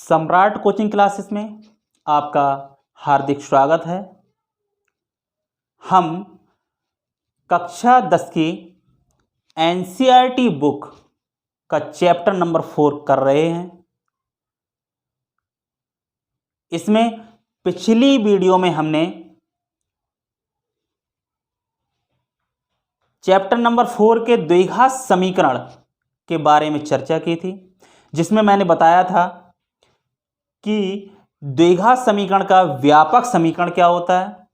सम्राट coaching classes में आपका हार्दिक स्वागत है। हम कक्षा 10 की एनसीईआरटी बुक का चैप्टर नंबर 4 कर रहे हैं। इसमें पिछली वीडियो में हमने चैप्टर नंबर 4 के द्विघात समीकरण के बारे में चर्चा की थी, जिसमें मैंने बताया था कि द्विघात समीकरण का व्यापक समीकरण क्या होता है।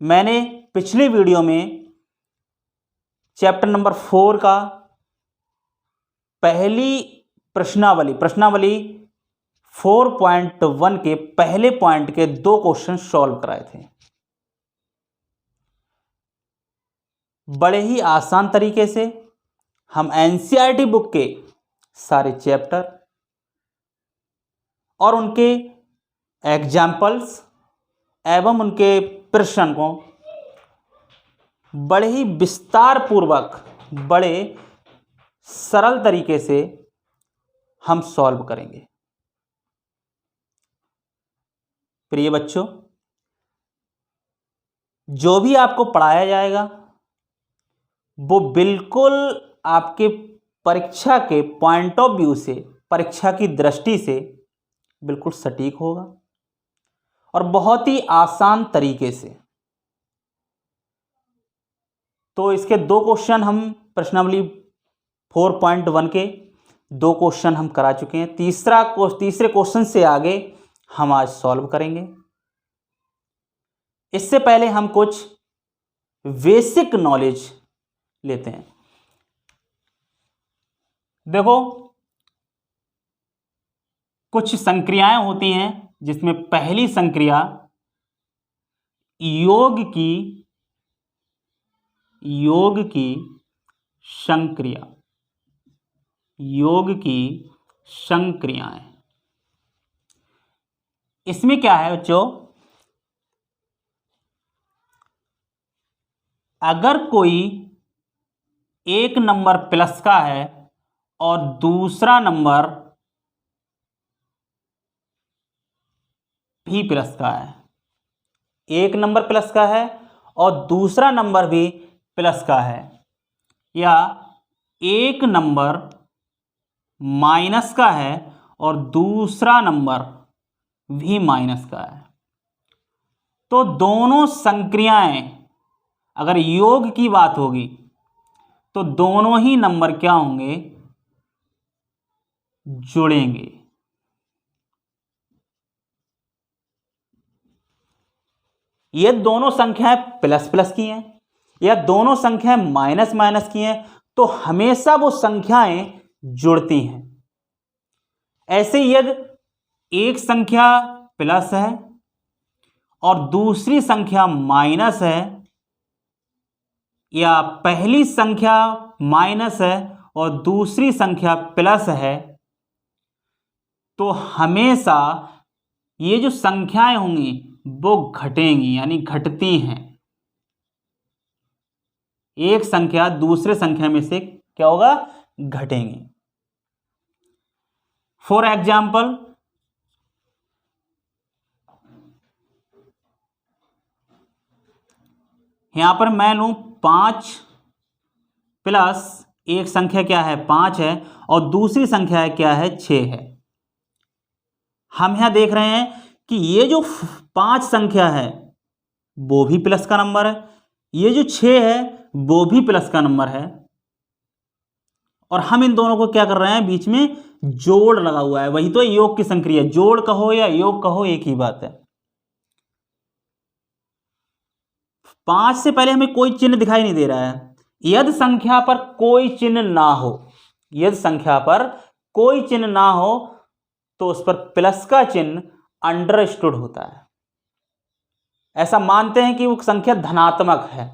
मैंने पिछली वीडियो में चैप्टर नंबर 4 का पहली प्रश्नावली 4.1 के पहले पॉइंट के 2 क्वेश्चन सॉल्व कराए थे। बड़े ही आसान तरीके से हम एनसीईआरटी बुक के सारे चैप्टर और उनके एग्जाम्पल्स एवं उनके प्रश्न को बड़े ही विस्तार पूर्वक बड़े सरल तरीके से हम सॉल्व करेंगे। प्रिय बच्चों, जो भी आपको पढ़ाया जाएगा वो बिल्कुल आपके परीक्षा के पॉइंट ऑफ व्यू से, परीक्षा की दृष्टि से बिल्कुल सटीक होगा और बहुत ही आसान तरीके से। तो इसके 2 क्वेश्चन हम प्रश्नावली 4.1 के 2 क्वेश्चन हम करा चुके हैं। तीसरे क्वेश्चन से आगे हम आज सॉल्व करेंगे। इससे पहले हम कुछ बेसिक नॉलेज लेते हैं। देखो, कुछ संक्रियाएं होती हैं जिसमें पहली संक्रिया योग की संक्रियाएं। इसमें क्या है बच्चों, अगर कोई एक नंबर प्लस का है और दूसरा नंबर भी प्लस का है, एक नंबर प्लस का है और दूसरा नंबर भी प्लस का है, या एक नंबर माइनस का है और दूसरा नंबर भी माइनस का है, तो दोनों संक्रियाएं अगर योग की बात होगी तो दोनों ही नंबर क्या होंगे, जुड़ेंगे। ये दोनों संख्याएं प्लस प्लस की हैं या दोनों संख्याएं माइनस माइनस की हैं, तो हमेशा वो संख्याएं जुड़ती हैं। ऐसे यदि एक संख्या प्लस है और दूसरी संख्या माइनस है, या पहली संख्या माइनस है और दूसरी संख्या प्लस है, तो हमेशा ये जो संख्याएं होंगी वो घटेंगी, यानी घटती हैं। एक संख्या दूसरे संख्या में से क्या होगा, घटेंगी। फॉर एग्जाम्पल, यहां पर मैं लूं 5 प्लस एक संख्या क्या है 5 है और दूसरी संख्या है क्या है 6 है। हम यहां देख रहे हैं कि ये जो 5 संख्या है वो भी प्लस का नंबर है, ये जो 6 है वो भी प्लस का नंबर है, और हम इन दोनों को क्या कर रहे हैं, बीच में जोड़ लगा हुआ है। वही तो योग की संक्रिया, जोड़ कहो या योग कहो एक ही बात है। 5 से पहले हमें कोई चिन्ह दिखाई नहीं दे रहा है। यदि संख्या पर कोई चिन्ह ना हो, यदि संख्या पर कोई चिन्ह ना हो तो उस पर प्लस का चिन्ह अंडरस्टूड होता है। ऐसा मानते हैं कि वो संख्या धनात्मक है,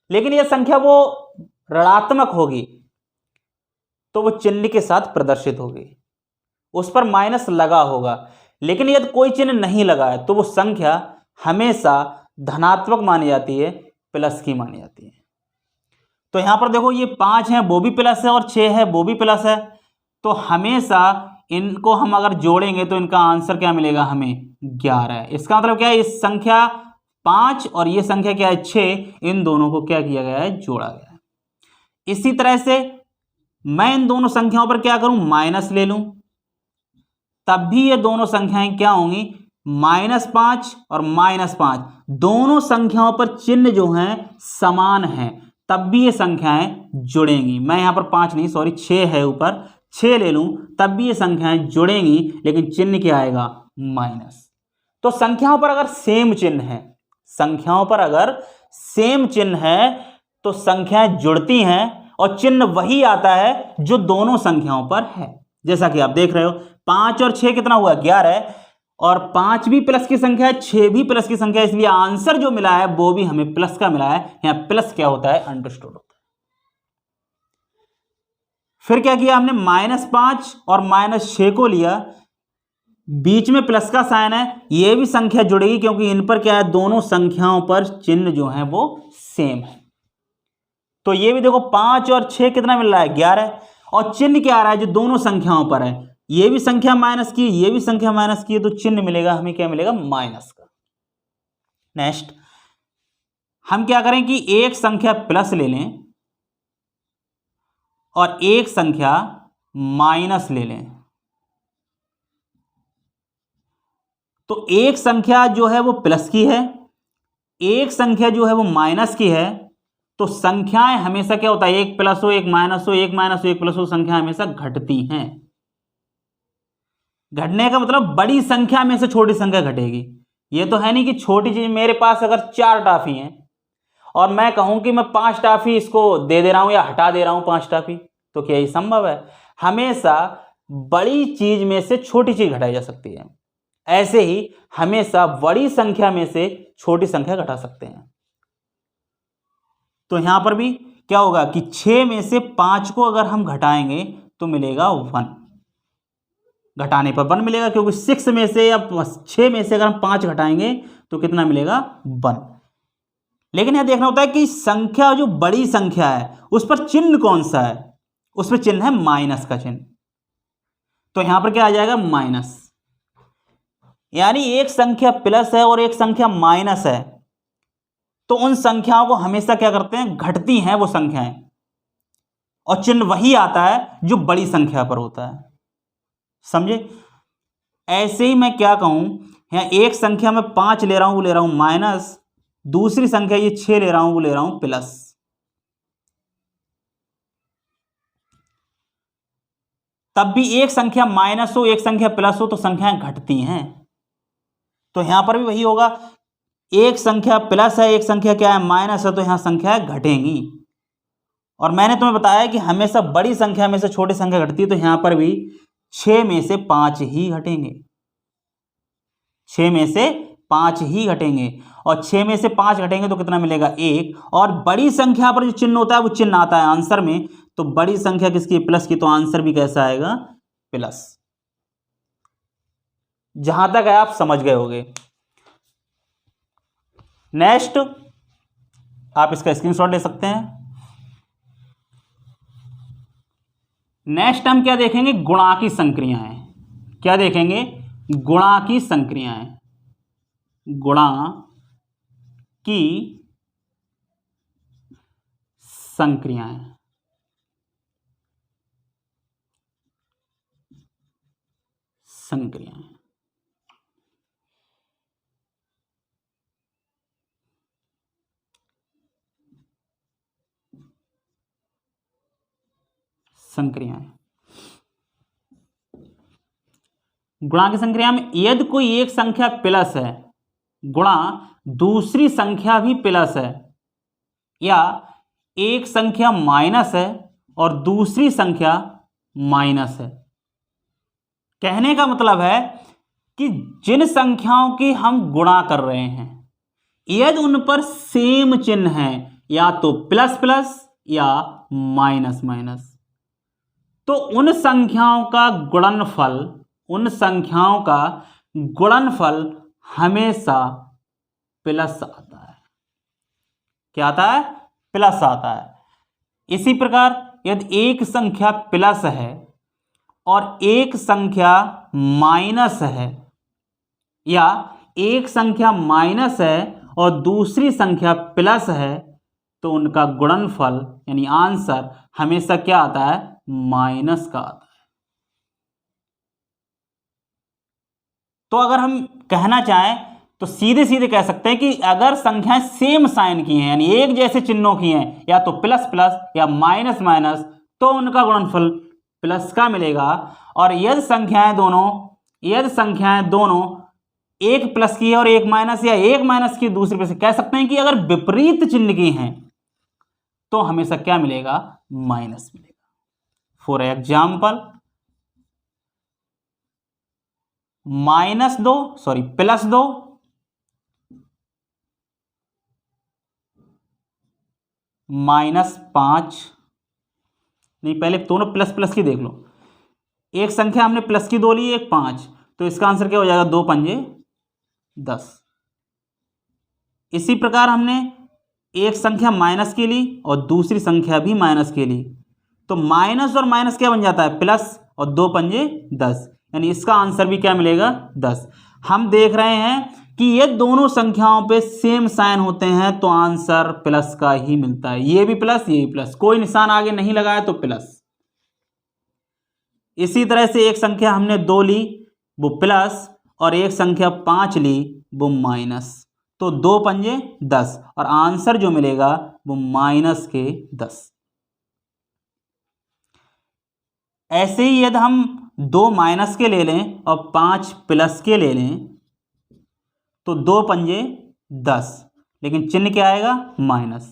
लेकिन यह संख्या वो ऋणात्मक होगी तो वो चिन्ह के साथ प्रदर्शित होगी, उस पर माइनस लगा होगा। लेकिन यदि कोई चिन्ह नहीं लगा है तो वो संख्या हमेशा धनात्मक मानी जाती है, प्लस की मानी जाती है। तो यहां पर देखो, ये 5 है वो भी प्लस है और 6 है वो भी प्लस है, तो हमेशा इनको हम अगर जोड़ेंगे तो इनका आंसर क्या मिलेगा हमें 11। इसका मतलब क्या है, इस संख्या 5 और ये संख्या क्या है 6, इन दोनों को क्या किया गया है, जोड़ा गया है। इसी तरह से मैं इन दोनों संख्याओं पर क्या करूं, माइनस ले लूं, तब भी ये दोनों संख्याएं क्या होंगी, -5 और -5, दोनों संख्याओं पर चिन्ह जो हैं समान हैं, तब भी ये संख्याएं जुड़ेंगी। मैं यहां पर 5 नहीं, सॉरी 6 है ऊपर, 6 ले लूं तब भी ये संख्याएं जुड़ेंगी, लेकिन चिन्ह क्या आएगा, माइनस। तो संख्याओं पर अगर सेम चिन्ह है, संख्याओं पर अगर सेम चिन्ह है तो संख्याएं जुड़ती हैं और चिन्ह वही आता है जो दोनों संख्याओं पर है। जैसा कि आप देख रहे हो 5 और 6 कितना हुआ, 11, और 5 भी प्लस की संख्या है, 6 भी प्लस की संख्या है, इसलिए आंसर जो मिला है वो भी हमें प्लस का मिला है। यहां प्लस क्या होता है, अंडरस्टूड होता है। फिर क्या किया हमने, -5 और -6 को लिया, बीच में प्लस का साइन है, यह भी संख्या जुड़ेगी क्योंकि इन पर क्या है, दोनों संख्याओं पर चिन्ह जो है वो सेम है। तो ये भी देखो 5 और 6 कितना मिल रहा है, 11, और चिन्ह क्या आ रहा है, जो दोनों संख्याओं पर है, ये भी संख्या माइनस की, ये भी संख्या माइनस की है, तो चिन्ह मिलेगा हमें, क्या मिलेगा, माइनस का। नेक्स्ट हम क्या करें कि एक संख्या प्लस ले लें और एक संख्या माइनस ले लें। तो एक संख्या जो है वो प्लस की है, एक संख्या जो है वो माइनस की है, तो संख्याएं हमेशा क्या होता है, एक प्लस हो एक माइनस हो, एक माइनस हो एक प्लस हो, संख्या हमेशा घटती हैं। घटने का मतलब बड़ी संख्या में से छोटी संख्या घटेगी। ये तो है नहीं कि छोटी चीज, मेरे पास अगर 4 टॉफी हैं और मैं कहूं कि मैं 5 टॉफी इसको दे दे रहा हूं या हटा दे रहा हूं 5 टॉफी, तो क्या ये संभव है? हमेशा बड़ी चीज में से छोटी चीज घटाई जा सकती है। ऐसे ही हमेशा बड़ी संख्या में से छोटी संख्या घटा सकते हैं। तो यहां पर भी क्या होगा कि 6 में से 5 को अगर हम घटाएंगे तो मिलेगा 1, घटाने पर 1 मिलेगा, क्योंकि 6 में से या 6 में से अगर हम 5 घटाएंगे तो कितना मिलेगा, 1। लेकिन यह देखना होता है कि संख्या जो बड़ी संख्या है उस पर चिन्ह कौन सा है, उस पर चिन्ह है माइनस का चिन्ह, तो यहां पर क्या आ जाएगा, माइनस। यानी एक संख्या प्लस है और एक संख्या माइनस है, तो उन संख्याओं को हमेशा क्या करते हैं, घटती हैं वो संख्याएं, और चिन्ह वही आता है जो बड़ी संख्या पर होता है। समझे? ऐसे ही मैं क्या कहूं, यहां एक संख्या में 5 ले रहा हूं, वो ले रहा हूं माइनस, दूसरी संख्या ये 6 ले रहा हूं, वो ले रहा हूं प्लस। तब भी एक संख्या माइनस हो एक संख्या प्लस हो तो संख्याएं घटती हैं। तो यहां पर भी वही होगा, एक संख्या प्लस है एक संख्या क्या है, माइनस है, तो यहां संख्याएं घटेंगी। और मैंने तुम्हें बताया कि हमेशा बड़ी संख्या में से छोटी संख्या घटती है, तो यहां पर भी 6 में से 5 ही घटेंगे, 6 में से 5 ही घटेंगे, और 6 में से 5 घटेंगे तो कितना मिलेगा, 1। और बड़ी संख्या पर जो चिन्ह होता है वो चिन्ह आता है आंसर में, तो बड़ी संख्या किसकी, प्लस की, तो आंसर भी कैसा आएगा, प्लस। जहां तक है आप समझ गए होंगे। नेक्स्ट आप इसका स्क्रीनशॉट ले सकते हैं। नेक्स्ट हम क्या देखेंगे, गुणा की संक्रियाएं। क्या देखेंगे, गुणा की संक्रियाएं, गुणा की संक्रियाएं। संक्रियाएं संक्रियाएं गुणा की संक्रिया में यदि कोई एक संख्या प्लस है गुणा दूसरी संख्या भी प्लस है, या एक संख्या माइनस है और दूसरी संख्या माइनस है। कहने का मतलब है कि जिन संख्याओं की हम गुणा कर रहे हैं यदि उन पर सेम चिन्ह है, या तो प्लस प्लस या माइनस माइनस, तो उन संख्याओं का गुणनफल, उन संख्याओं का गुणनफल हमेशा प्लस आता है। क्या आता है, प्लस आता है। इसी प्रकार यदि एक संख्या प्लस है और एक संख्या माइनस है, या एक संख्या माइनस है और दूसरी संख्या प्लस है, तो उनका गुणनफल यानी आंसर हमेशा क्या आता है? माइनस का आता है। तो अगर हम कहना चाहें तो सीधे सीधे कह सकते हैं कि अगर संख्याएं सेम साइन की हैं, यानी एक जैसे चिन्हों की हैं, या तो प्लस प्लस या माइनस माइनस, तो उनका गुणनफल प्लस का मिलेगा। और यदि संख्याएं दोनों एक प्लस की है और एक माइनस, या एक माइनस की दूसरे पे से, कह सकते हैं कि अगर विपरीत चिन्ह की हैं तो हमेशा क्या मिलेगा? माइनस मिलेगा। फॉर एग्जाम्पल प्लस 2 -5, नहीं पहले दोनों प्लस प्लस की देख लो। एक संख्या हमने प्लस की 2 ली, एक 5, तो इसका आंसर क्या हो जाएगा? 2 पंजे 10। इसी प्रकार हमने एक संख्या माइनस की ली और दूसरी संख्या भी माइनस की ली, तो माइनस और माइनस क्या बन जाता है? प्लस, और 2 पंजे 10, यानी इसका आंसर भी क्या मिलेगा? 10। हम देख रहे हैं कि ये दोनों संख्याओं पे सेम साइन होते हैं तो आंसर प्लस का ही मिलता है। ये भी प्लस, ये भी प्लस, कोई निशान आगे नहीं लगाया तो प्लस। इसी तरह से एक संख्या हमने 2 ली, वो प्लस, और एक संख्या 5 ली, वो माइनस, तो 2 पंजे 10, और आंसर जो मिलेगा वो माइनस के 10। ऐसे ही यदि हम 2 माइनस के ले लें और 5 प्लस के ले लें तो 2 पंजे 10, लेकिन चिन्ह क्या आएगा? माइनस।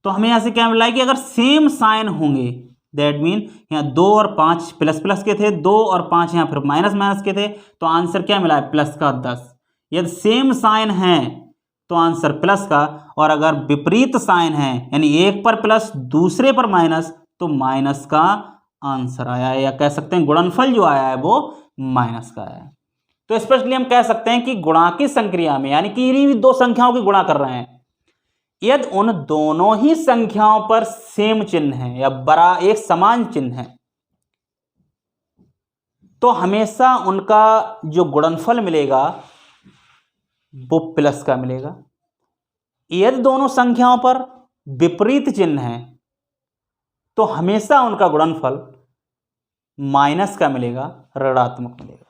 तो हमें यहां से क्या मिला है कि अगर सेम साइन होंगे, दैट मीन यहाँ 2 और 5 प्लस प्लस के थे, 2 और 5 यहाँ फिर माइनस माइनस के थे, तो आंसर क्या मिला है? प्लस का 10। यदि सेम साइन है तो आंसर प्लस का, और अगर विपरीत साइन है यानी एक पर प्लस दूसरे पर माइनस, तो माइनस का आंसर आया है, या कह सकते हैं गुणनफल जो आया है वो माइनस का आया है। तो स्पष्टली हम कह सकते हैं कि गुणा की संक्रिया में, यानी कि इन्हीं दो संख्याओं की गुणा कर रहे हैं, यदि उन दोनों ही संख्याओं पर सेम चिन्ह है या बड़ा एक समान चिन्ह है, तो हमेशा उनका जो गुणनफल मिलेगा वो प्लस का मिलेगा। यदि दोनों संख्याओं पर विपरीत चिन्ह है तो हमेशा उनका गुणनफल माइनस का मिलेगा, ऋणात्मक मिलेगा।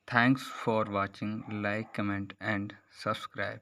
Thanks for watching. Like, comment and subscribe.